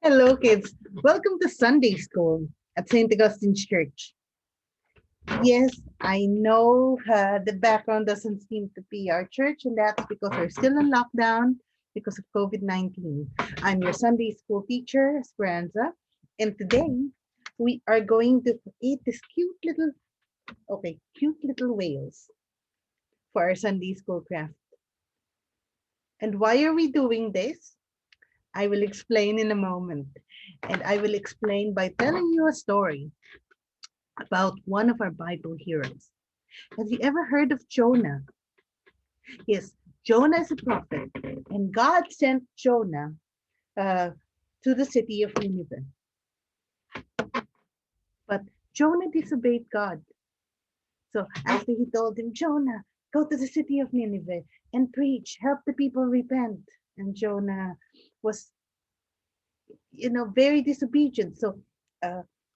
Hello, kids. Welcome to Sunday School at St. Augustine's Church. Yes, I know the background doesn't seem to be our church, and that's because we're still in lockdown because of COVID-19. I'm your Sunday School teacher, Esperanza, and today we are going to eat this cute little whales for our Sunday School craft. And why are we doing this? I will explain in a moment. And I will explain by telling you a story about one of our Bible heroes. Have you ever heard of Jonah? Yes, Jonah is a prophet, and God sent Jonah uh, to the city of Nineveh. But Jonah disobeyed God. So after he told him, Jonah, go to the city of Nineveh and preach, help the people repent. And Jonah was, very disobedient. So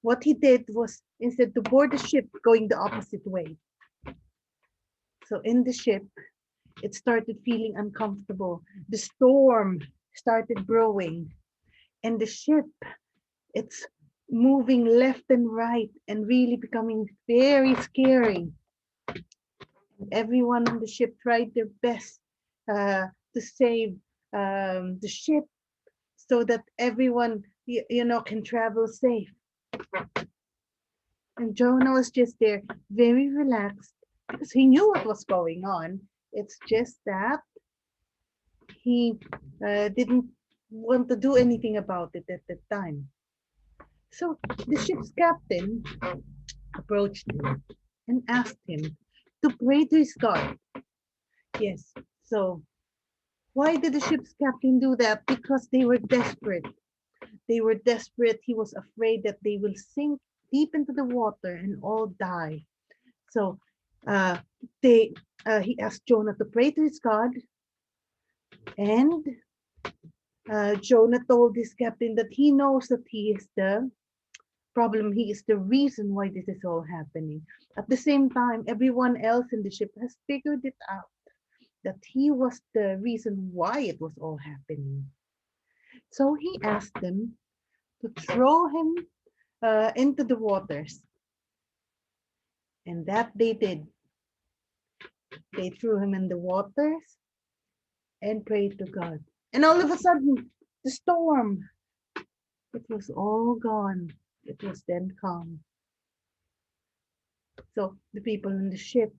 what he did was instead to board the ship going the opposite way. So in the ship, it started feeling uncomfortable. The storm started brewing, and the ship, it's moving left and right and really becoming very scary. Everyone on the ship tried their best to save the ship so that everyone, can travel safe. And Jonah was just there, very relaxed, because he knew what was going on. It's just that he didn't want to do anything about it at the time. So the ship's captain approached him and asked him to pray to his God. Yes, so why did the ship's captain do that? Because they were desperate. They were desperate. He was afraid that they will sink deep into the water and all die. So uh, he asked Jonah to pray to his God, and Jonah told his captain that he knows that he is the problem. He is the reason why this is all happening. At the same time, everyone else in the ship has figured it out that he was the reason why it was all happening. So he asked them to throw him into the waters. And that they did. They threw him in the waters and prayed to God. And all of a sudden, the storm, it was all gone. It was then calm. So the people in the ship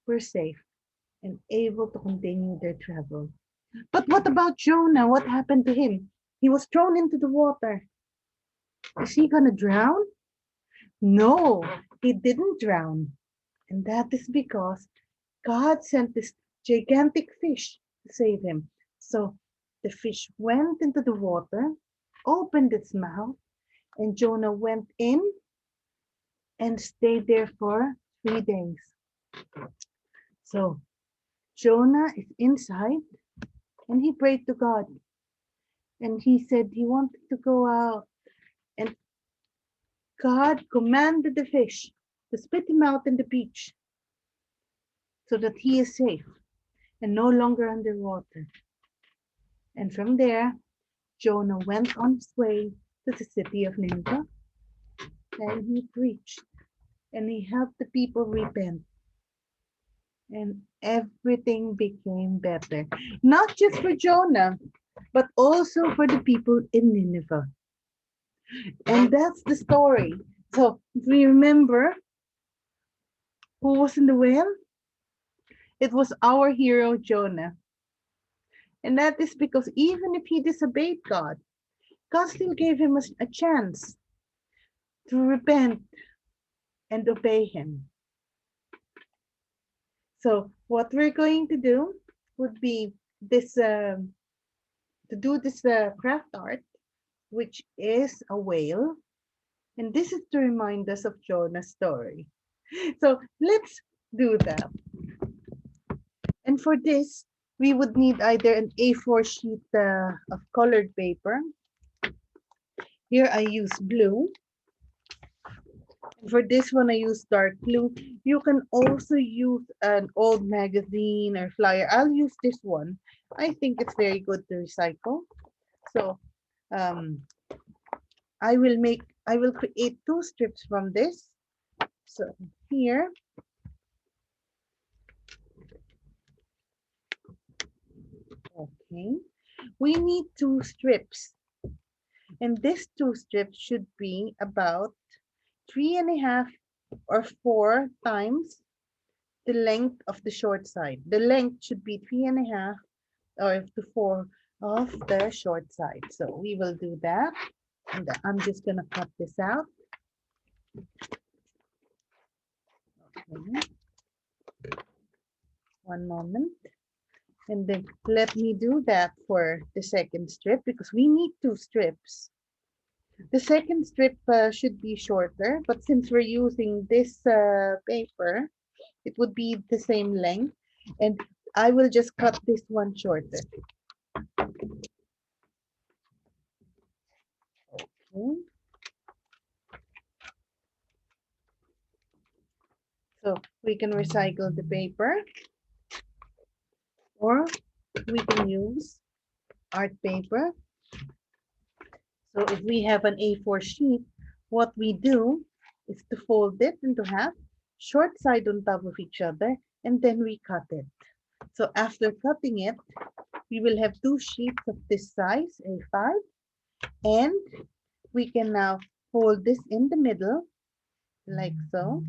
were safe and able to continue their travel. But what about Jonah? What happened to him? He was thrown into the water. Is he gonna drown? No, he didn't drown. And that is because God sent this gigantic fish to save him. So the fish went into the water, opened its mouth, and Jonah went in and stayed there for 3 days. So Jonah is inside and he prayed to God. And he said he wanted to go out. And God commanded the fish to spit him out in the beach so that he is safe and no longer underwater. And from there, Jonah went on his way to the city of Nineveh, and he preached and he helped the people repent. And everything became better, not just for Jonah, but also for the people in Nineveh. And that's the story. So, if we remember who was in the whale, it was our hero Jonah. And that is because even if he disobeyed God, God still gave him a chance to repent and obey him. So what we're going to do would be this to do this craft art, which is a whale, and this is to remind us of Jonah's story. So let's do that. And for this, we would need either an A4 sheet of colored paper. Here I use blue. For this one, I use dark blue. You can also use an old magazine or flyer. I'll use this one. I think it's very good to recycle. So I will create 2 strips from this. So here, okay, we need 2 strips. And these 2 strips should be about 3.5 or 4 times the length of the short side. The length should be 3.5 or to 4 of the short side. So we will do that. And I'm just gonna cut this out. Okay. One moment. And then let me do that for the second strip because we need 2 strips. The second strip should be shorter, but since we're using this paper, it would be the same length. And I will just cut this one shorter. Okay. So we can recycle the paper or we can use art paper. So if we have an A4 sheet, what we do is to fold it into half, short side on top of each other, and then we cut it. So after cutting it, we will have 2 sheets of this size, A5, and we can now fold this in the middle, like so.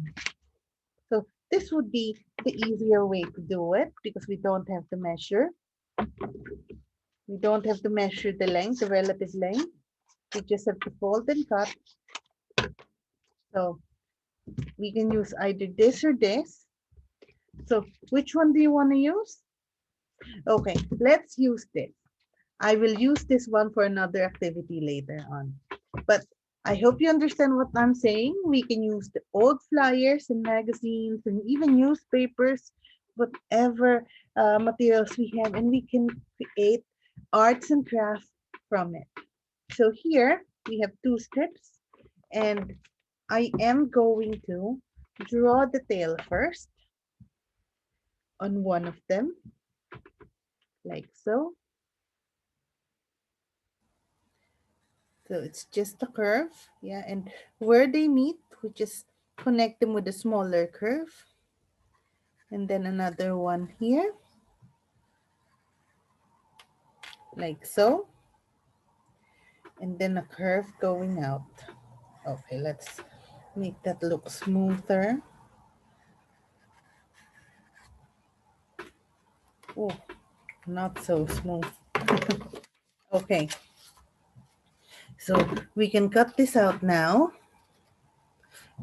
So this would be the easier way to do it because we don't have to measure. We don't have to measure the length, the relative length. We just have to fold and cut. So we can use either this or this. So which one do you want to use? Okay, let's use this. I will use this one for another activity later on. But I hope you understand what I'm saying. We can use the old flyers and magazines and even newspapers, whatever materials we have, and we can create arts and crafts from it. So here we have 2 strips, and I am going to draw the tail first on one of them, like so. So it's just a curve, yeah, and where they meet, we just connect them with a smaller curve. And then another one here, like so. And then a curve going out. Okay, let's make that look smoother. Oh, not so smooth. Okay, so we can cut this out now.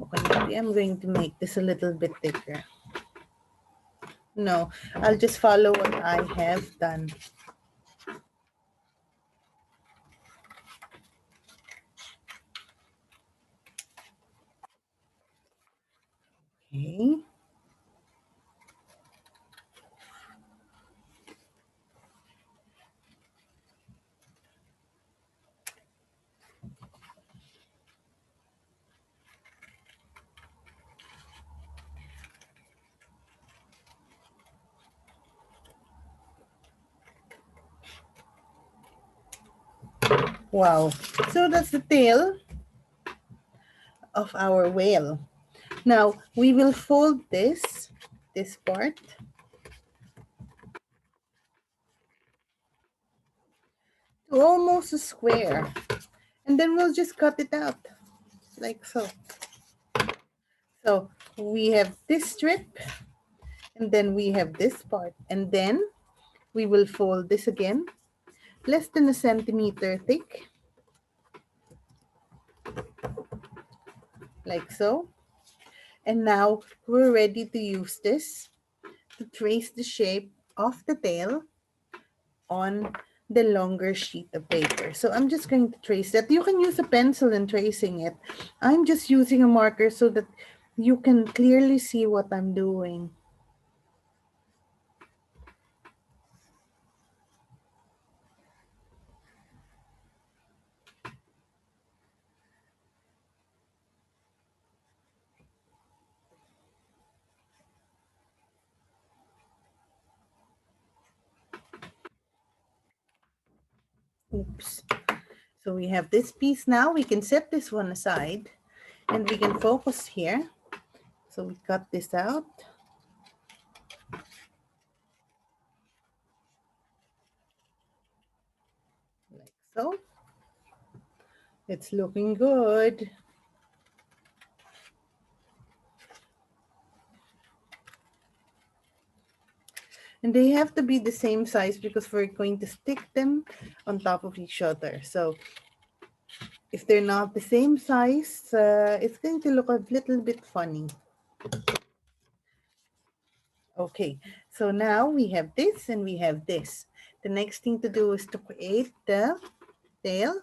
Okay, maybe I'm going to make this a little bit thicker. No, I'll just follow what I have done. Okay. Wow. So that's the tail of our whale. Now we will fold this part to almost a square. And then we'll just cut it out like so. So we have this strip and then we have this part. And then we will fold this again, less than a centimeter thick, like so. And now we're ready to use this to trace the shape of the tail on the longer sheet of paper. So I'm just going to trace that. You can use a pencil in tracing it. I'm just using a marker so that you can clearly see what I'm doing. Oops. So we have this piece now. We can set this one aside and we can focus here. So we cut this out. Like so. It's looking good. And they have to be the same size because we're going to stick them on top of each other. So if they're not the same size, it's going to look a little bit funny. Okay, so now we have this and we have this. The next thing to do is to create the tail.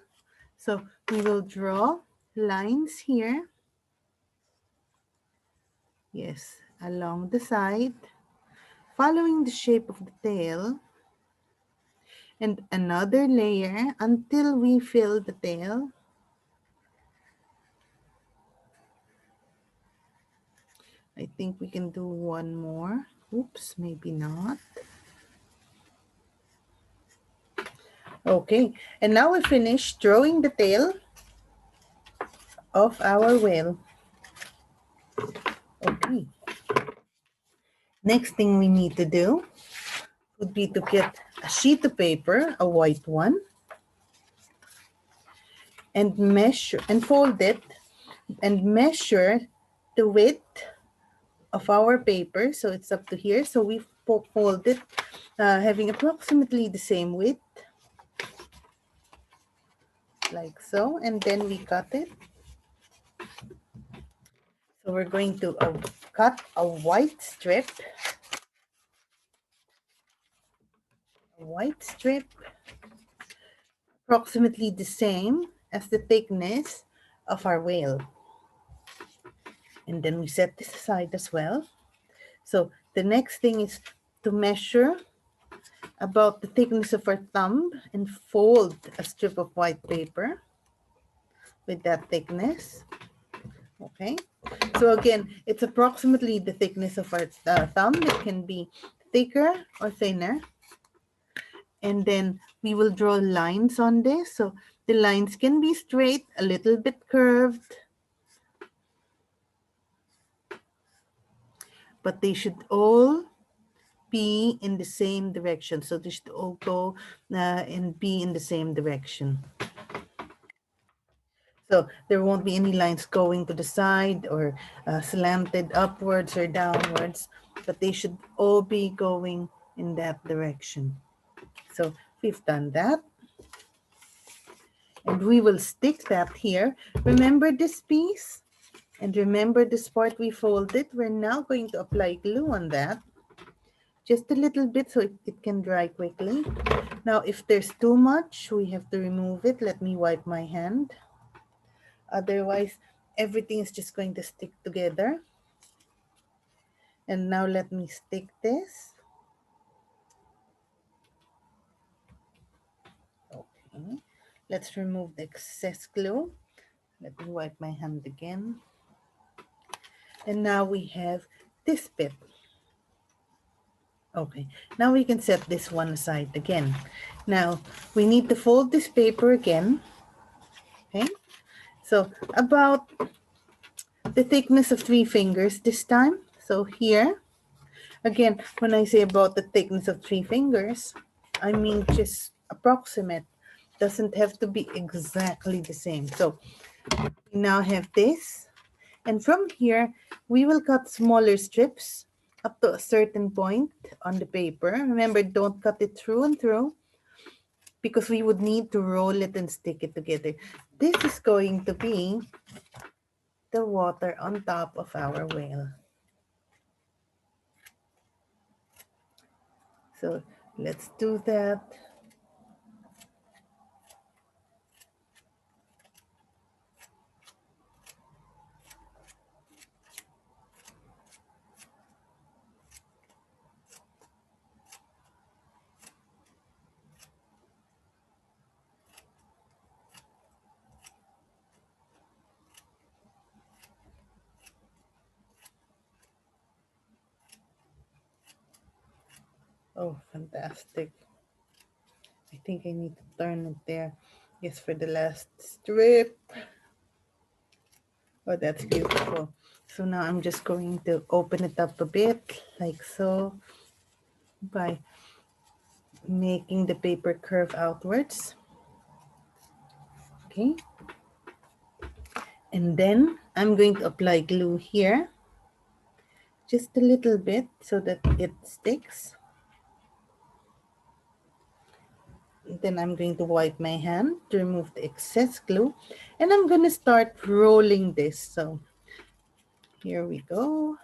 So we will draw lines here. Yes, along the side, following the shape of the tail. And another layer until we fill the tail. I think we can do one more. Oops, maybe not. Okay, and now we finish drawing the tail of our whale. Okay. Next thing we need to do would be to get a sheet of paper, a white one, and measure and fold it and measure the width of our paper. So it's up to here. So we fold it having approximately the same width, like so, and then we cut it. So we're going to cut a white strip, approximately the same as the thickness of our whale. And then we set this aside as well. So the next thing is to measure about the thickness of our thumb and fold a strip of white paper with that thickness. Okay, so again, it's approximately the thickness of our thumb. It can be thicker or thinner. And then we will draw lines on this. So the lines can be straight, a little bit curved, but they should all be in the same direction. So they should all go and be in the same direction. So there won't be any lines going to the side or slanted upwards or downwards, but they should all be going in that direction. So we've done that. And we will stick that here. Remember this piece? And remember this part we folded? We're now going to apply glue on that. Just a little bit so it can dry quickly. Now, if there's too much, we have to remove it. Let me wipe my hand. Otherwise, everything is just going to stick together. And now let me stick this. Okay. Let's remove the excess glue. Let me wipe my hand again. And now we have this bit. Okay, now we can set this one aside again. Now, we need to fold this paper again. Okay, so about the thickness of 3 fingers this time. So here, again, when I say about the thickness of 3 fingers, I mean just approximate. Doesn't have to be exactly the same. So we now have this. And from here, we will cut smaller strips up to a certain point on the paper. Remember, don't cut it through and through because we would need to roll it and stick it together. This is going to be the water on top of our whale. So let's do that. Oh, fantastic. I think I need to turn it there. Yes, for the last strip. Oh, that's beautiful. So now I'm just going to open it up a bit, like so, by making the paper curve outwards. Okay. And then I'm going to apply glue here, just a little bit so that it sticks. Then I'm going to wipe my hand to remove the excess glue, and I'm going to start rolling this. So here we go.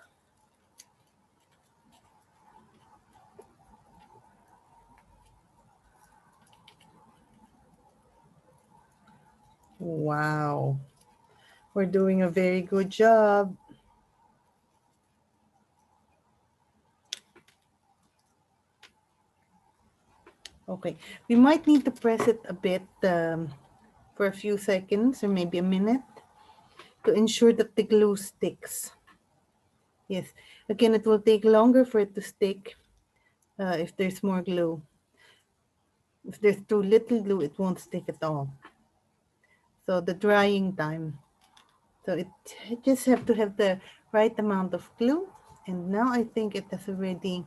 Wow, we're doing a very good job. Okay, we might need to press it a bit for a few seconds or maybe a minute to ensure that the glue sticks. Yes, again, it will take longer for it to stick if there's more glue. If there's too little glue, it won't stick at all. So the drying time. So it just have to have the right amount of glue. And now I think it has already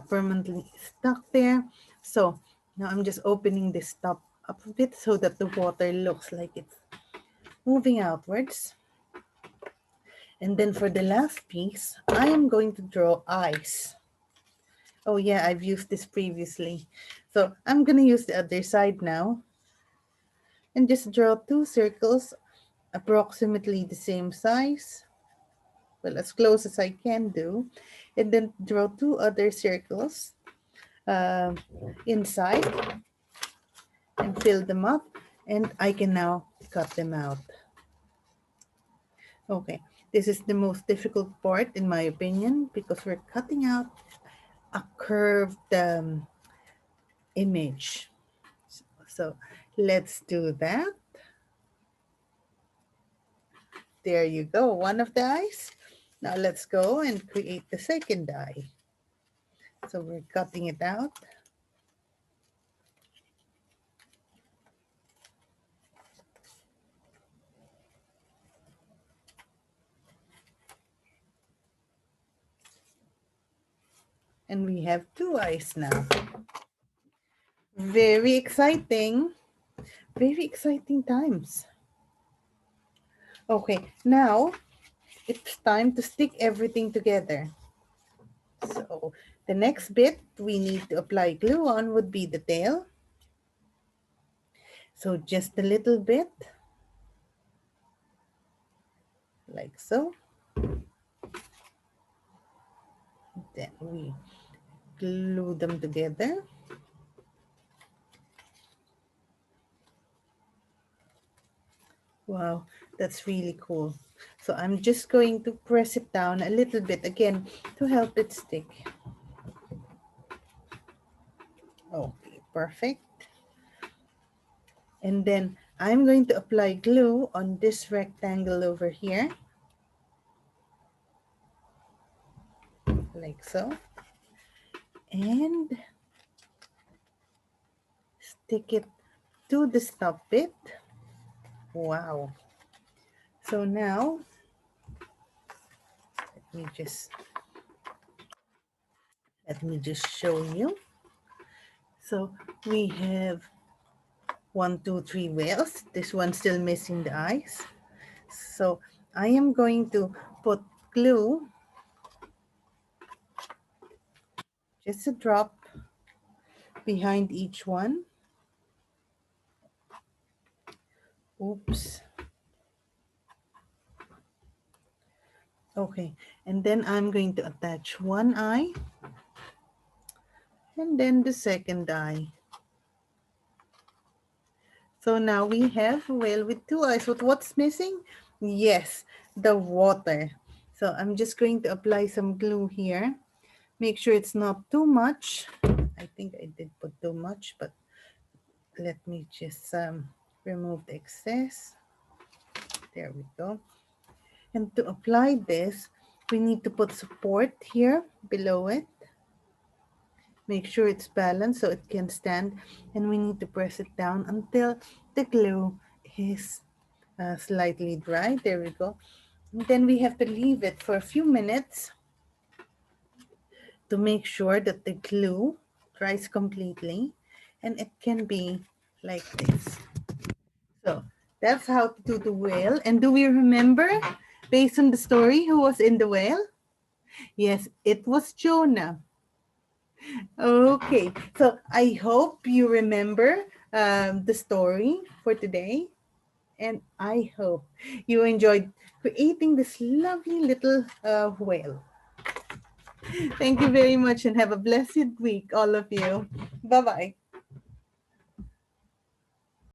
permanently stuck there. So now I'm just opening this top up a bit so that the water looks like it's moving outwards. And then for the last piece, I am going to draw eyes. Oh yeah, I've used this previously. So I'm going to use the other side now and just draw two circles approximately the same size. Well, as close as I can do. And then draw two other circles uh, inside and fill them up. And I can now cut them out. Okay, this is the most difficult part in my opinion because we're cutting out a curved image. So let's do that. There you go, one of the eyes. Now let's go and create the second eye. So we're cutting it out. And we have two eyes now. Very exciting. Very exciting times. Okay, now it's time to stick everything together. So the next bit we need to apply glue on would be the tail. So just a little bit, like so. Then we glue them together. Wow, that's really cool. So I'm just going to press it down a little bit again to help it stick. Okay, perfect. And then I'm going to apply glue on this rectangle over here, like so. And stick it to the top bit. Wow. So now, let me just show you. So we have 1, 2, 3 whales. This one's still missing the eyes. So I am going to put glue, just a drop behind each one. Oops. Okay, and then I'm going to attach one eye and then the second eye. So now we have a whale with two eyes. But what's missing? Yes, the water. So I'm just going to apply some glue here. Make sure it's not too much. I think I did put too much, but let me just remove the excess. There we go. And to apply this, we need to put support here below it. Make sure it's balanced so it can stand. And we need to press it down until The glue is slightly dry. There we go. And then we have to leave it for a few minutes to make sure that the glue dries completely, and it can be like this. So that's how to do the whale. And do we remember, based on the story, who was in the whale? Yes, it was Jonah. Okay, so I hope you remember the story for today. And I hope you enjoyed creating this lovely little whale. Thank you very much and have a blessed week, all of you. Bye bye.